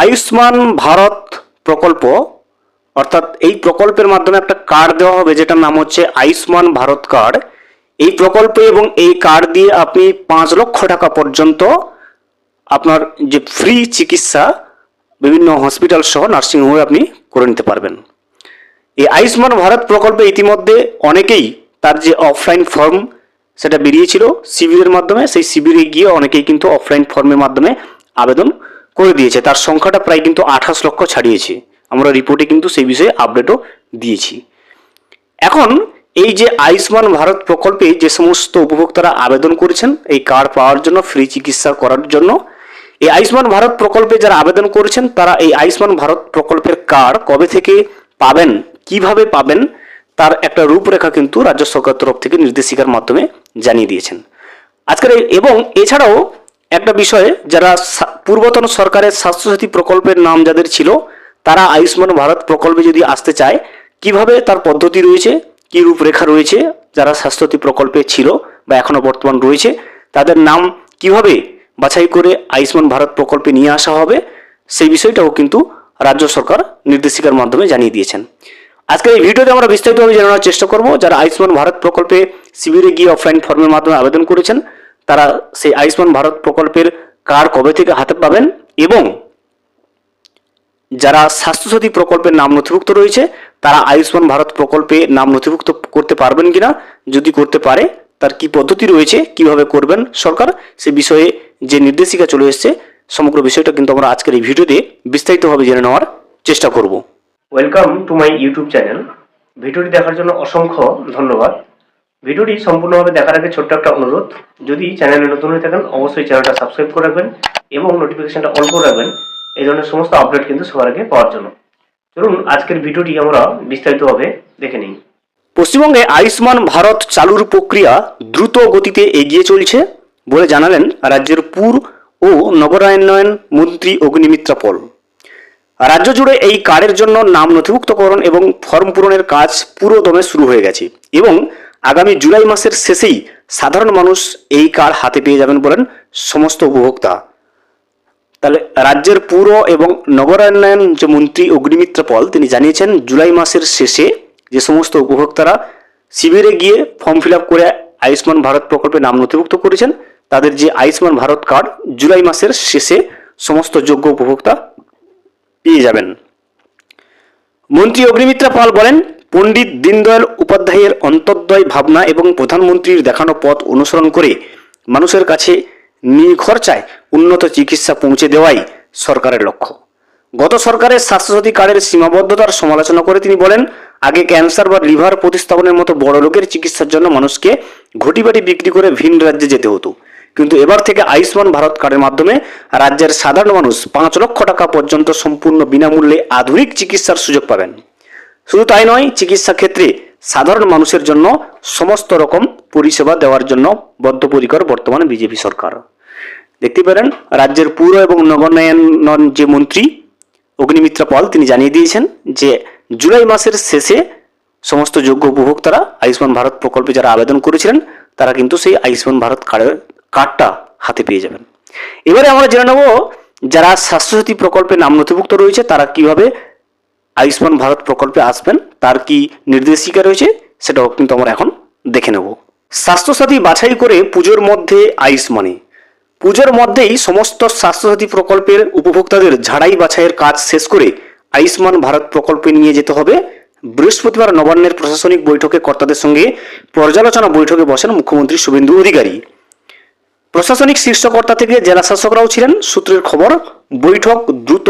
আয়ুষ্মান ভারত প্রকল্প অর্থাৎ এই প্রকল্পের মাধ্যমে একটা কার্ড দেওয়া হবে যেটার নাম হচ্ছে আয়ুষ্মান ভারত কার্ড। এই প্রকল্পে এবং এই কার্ড দিয়ে আপনি 5 লক্ষ টাকা পর্যন্ত আপনার যে ফ্রি চিকিৎসা বিভিন্ন হসপিটাল সহ নার্সিংহোমে আপনি করে নিতে পারবেন। এই আয়ুষ্মান ভারত প্রকল্পে ইতিমধ্যে অনেকেই তার যে অফলাইন ফর্ম সেটা বেরিয়েছিল শিবিরের মাধ্যমে, সেই শিবিরে গিয়ে অনেকেই কিন্তু অফলাইন ফর্মের মাধ্যমে আবেদন করে দিয়েছে। তার সংখ্যাটা প্রায় কিন্তু 28 লক্ষ ছাড়িয়েছে। আমরা রিপোর্টে কিন্তু সেই বিষয়ে আপডেটও দিয়েছি। এখন এই যে আয়ুষ্মান ভারত প্রকল্পে যে সমস্ত উপভোক্তারা আবেদন করেছেন এই কার্ড পাওয়ার জন্য, ফ্রি চিকিৎসা করার জন্য, এই আয়ুষ্মান ভারত প্রকল্পে যারা আবেদন করেছেন তারা এই আয়ুষ্মান ভারত প্রকল্পের কার্ড কবে থেকে পাবেন, কিভাবে পাবেন, তার একটা রূপরেখা কিন্তু রাজ্য সরকার তরফ থেকে নির্দেশিকার মাধ্যমে জানিয়ে দিয়েছেন আজকের। এবং এছাড়াও একটা বিষয়ে, যারা পূর্বতন সরকারের স্বাস্থ্যসাথী প্রকল্পের নাম যাদের ছিল তারা আয়ুষ্মান ভারত প্রকল্পে যদি আসতে চায় কিভাবে তার পদ্ধতি রয়েছে, কি রূপরেখা রয়েছে, যারা স্বাস্থ্যসাথী প্রকল্পে ছিল বা এখনো বর্তমান রয়েছে তাদের নাম কিভাবে বাছাই করে আয়ুষ্মান ভারত প্রকল্পে নিয়ে আসা হবে, সেই বিষয়টাও কিন্তু রাজ্য সরকার নির্দেশিকার মাধ্যমে জানিয়ে দিয়েছেন। আজকের এই ভিডিওতে আমরা বিস্তারিতভাবে জানানোর চেষ্টা করব যারা আয়ুষ্মান ভারত প্রকল্পে শিবিরে গিয়ে অফলাইন ফর্মের মাধ্যমে আবেদন করেছেন তারা সেই আয়ুষ্মান ভারত প্রকল্পের কার্ড কবে থেকে হাতে পাবেন, এবং যারা স্বাস্থ্যসাথী প্রকল্পের নাম নথিভুক্ত রয়েছে তারা আয়ুষ্মান ভারত প্রকল্পে নাম নথিভুক্ত করতে পারবেন কিনা, যদি করতে পারে তার কি পদ্ধতি রয়েছে, কিভাবে করবেন সরকার, সে বিষয়ে যে নির্দেশিকা চলে এসেছে সমগ্র বিষয়টা কিন্তু আমরা আজকের এই ভিডিওতে বিস্তারিতভাবে জেনে নেওয়ার চেষ্টা করব। Welcome to my YouTube channel. ভিডিওটি দেখার জন্য অসংখ্য ধন্যবাদ। ভিডিওটি সম্পূর্ণভাবে দেখার আগে ছোট্ট একটা অনুরোধ, যদি চ্যানেলে নতুন হয়ে থাকেন অবশ্যই চ্যানেলটা সাবস্ক্রাইব করে রাখবেন এবং নোটিফিকেশনটা অন করে রাখবেন এই ধরনের সমস্ত আপডেট কিন্তু সবার আগে পাওয়ার জন্য। চলুন আজকের ভিডিওটি আমরা বিস্তারিতভাবে দেখে নিই। পশ্চিমবঙ্গে আয়ুষ্মান ভারত চালুর প্রক্রিয়া দ্রুত গতিতে এগিয়ে চলছে বলে জানালেন রাজ্যের পুর ও নগরায়ণ মন্ত্রী অগ্নিমিত্রা পল। রাজ্য জুড়ে এই কার্ডের জন্য নাম নথিভুক্তকরণ এবং ফর্ম পূরণের কাজ পুরোদমে শুরু হয়ে গেছে এবং আগামী জুলাই মাসের শেষেই সাধারণ মানুষ এই কার্ড হাতে পেয়ে যাবেন বলেন সমস্ত উপভোক্তা। তাহলে রাজ্যের পুর এবং নগরায়ণ যে মন্ত্রী অগ্নিমিত্রা পল তিনি জানিয়েছেন জুলাই মাসের শেষে যে সমস্ত উপভোক্তারা শিবিরে গিয়ে ফর্ম ফিল আপ করে আয়ুষ্মান ভারত প্রকল্পে নাম নথিভুক্ত করেছেন তাদের যে আয়ুষ্মান ভারত কার্ড জুলাই মাসের শেষে সমস্ত যোগ্য উপভোক্তা পেয়ে যাবেন। মন্ত্রী অগ্নিমিত্রা পাল বলেন, পণ্ডিত দীনদয়াল উপাধ্যায়ের অন্তর্দয় ভাবনা এবং প্রধানমন্ত্রীর দেখানো পথ অনুসরণ করে মানুষের কাছে নিখরচায় উন্নত চিকিৎসা পৌঁছে দেওয়াই সরকারের লক্ষ্য। গত সরকারের স্বাস্থ্যসাথী কার্ডের সীমাবদ্ধতার সমালোচনা করে তিনি বলেন, আগে ক্যান্সার বা লিভার প্রতিস্থাপনের মতো বড় লোকের চিকিৎসার জন্য মানুষকে ঘটিবাটি বিক্রি করে ভিন রাজ্যে যেতে হতো, কিন্তু এবার থেকে আয়ুষ্মান ভারত কার্ডের মাধ্যমে রাজ্যের সাধারণ মানুষ 5 লক্ষ টাকা পর্যন্ত সম্পূর্ণ বিনামূল্যে আধুনিক চিকিৎসার সুযোগ পাবেন। শুধু তাই নয়, চিকিৎসা ক্ষেত্রে সাধারণ মানুষের জন্য সমস্ত রকম পরিষেবা দেওয়ার জন্য বদ্ধপরিকর বর্তমানে বিজেপি সরকার। দেখতে পারেন রাজ্যের পুর এবং নগরায়ণ যে মন্ত্রী অগ্নিমিত্রা পল তিনি জানিয়ে দিয়েছেন যে জুলাই মাসের শেষে সমস্ত যোগ্য উপভোক্তারা আয়ুষ্মান ভারত প্রকল্পে যারা আবেদন করেছিলেন তারা কিন্তু সেই আয়ুষ্মান ভারত কার্ডটা হাতে পেয়ে যাবেন। এবারে আমরা জেনে নেব যারা স্বাস্থ্যসাথী প্রকল্পে নাম নথিভুক্ত রয়েছে তারা কিভাবে আয়ুষ্মান ভারত প্রকল্পে আসবেন, তার কি নির্দেশিকা রয়েছে সেটাও কিন্তু আমরা এখন দেখে নেব। স্বাস্থ্যসাথী বাছাই করে পুজোর মধ্যে আয়ুষ্মানে, পুজোর মধ্যেই সমস্ত স্বাস্থ্যসাথী প্রকল্পের উপভোক্তাদের ঝাড়াই বাছাইয়ের কাজ শেষ করে আয়ুষ্মান ভারত প্রকল্পে নিয়ে যেতে হবে। বৃহস্পতিবার নবান্নের প্রশাসনিক বৈঠকে কর্তাদের সঙ্গে পর্যালোচনা বৈঠকে বসেন মুখ্যমন্ত্রী শুভেন্দু অধিকারী। প্রশাসনিক শীর্ষকর্তা থেকে জেলা শাসকরাও ছিলেন। সূত্রের খবর, বৈঠক দ্রুত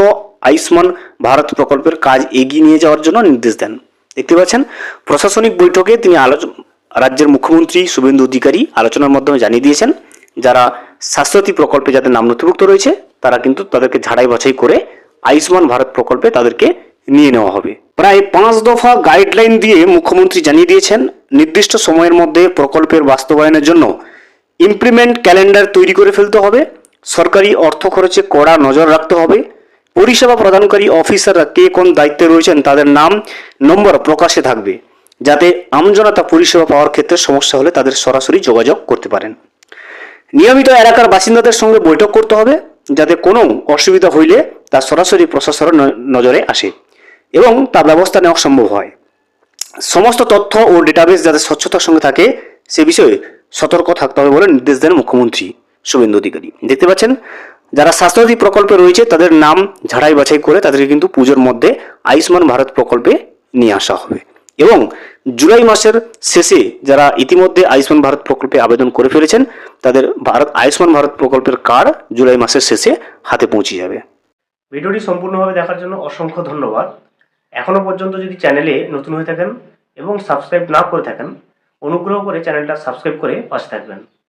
আয়ুষ্মান ভারত প্রকল্পের কাজ এগিয়ে নিয়ে যাওয়ার জন্য নির্দেশ দেন। দেখতে পাচ্ছেন প্রশাসনিক বৈঠকে তিনি রাজ্যের মুখ্যমন্ত্রী শুভেন্দু অধিকারী আলোচনার মাধ্যমে জানিয়ে দিয়েছেন যারা স্বাস্থ্যসাথী প্রকল্পে যাদের নাম নথিভুক্ত রয়েছে তারা কিন্তু তাদেরকে ঝাড়াই বাছাই করে আয়ুষ্মান ভারত প্রকল্পে তাদেরকে নিয়ে নেওয়া হবে। প্রায় 5 দফা গাইডলাইন দিয়ে মুখ্যমন্ত্রী জানিয়ে দিয়েছেন নির্দিষ্ট সময়ের মধ্যে প্রকল্পের বাস্তবায়নের জন্য ইমপ্লিমেন্ট ক্যালেন্ডার তৈরি করে ফেলতে হবে। সরকারি অর্থ খরচে কড়া নজর রাখতে হবে। পরিষেবা প্রদানকারী অফিসাররা কে কোন দায়িত্বে রয়েছেন তাদের নাম নম্বর প্রকাশে থাকবে যাতে আমজনতা পরিষেবা পাওয়ার ক্ষেত্রে সমস্যা হলে তাদের সরাসরি যোগাযোগ করতে পারেন। নিয়মিত এলাকার বাসিন্দাদের সঙ্গে বৈঠক করতে হবে। যাতে কোনো অসুবিধা হইলে তা সরাসরি প্রশাসনের নজরে আসে এবং তা ব্যবস্থা নেওয়া সম্ভব হয়। সমস্ত তথ্য ও ডেটাবেস যাতে স্বচ্ছতার সঙ্গে থাকে সে বিষয়ে সতর্ক থাকতে হবে বলে নির্দেশ দেন মুখ্যমন্ত্রী শুভেন্দু অধিকারী। দেখতে পাচ্ছেন যারা স্বাস্থ্যসাথী প্রকল্পে রয়েছে তাদের নাম ঝাড়াই বাছাই করে তাদেরকে কিন্তু পুজোর মধ্যে আয়ুষ্মান ভারত প্রকল্পে নিয়ে আসা হবে এবং জুলাই মাসের শেষে যারা ইতিমধ্যে আয়ুষ্মান ভারত প্রকল্পে আবেদন করে ফেলেছেন তাদের আয়ুষ্মান ভারত প্রকল্পের কার্ড জুলাই মাসের শেষে হাতে পৌঁছে যাবে। ভিডিওটি সম্পূর্ণভাবে দেখার জন্য অসংখ্য ধন্যবাদ। এখনো পর্যন্ত যদি চ্যানেলে নতুন হয়ে থাকেন এবং সাবস্ক্রাইব না করে থাকেন অনুগ্রহ করে চ্যানেলটা সাবস্ক্রাইব করে পাশে থাকবেন।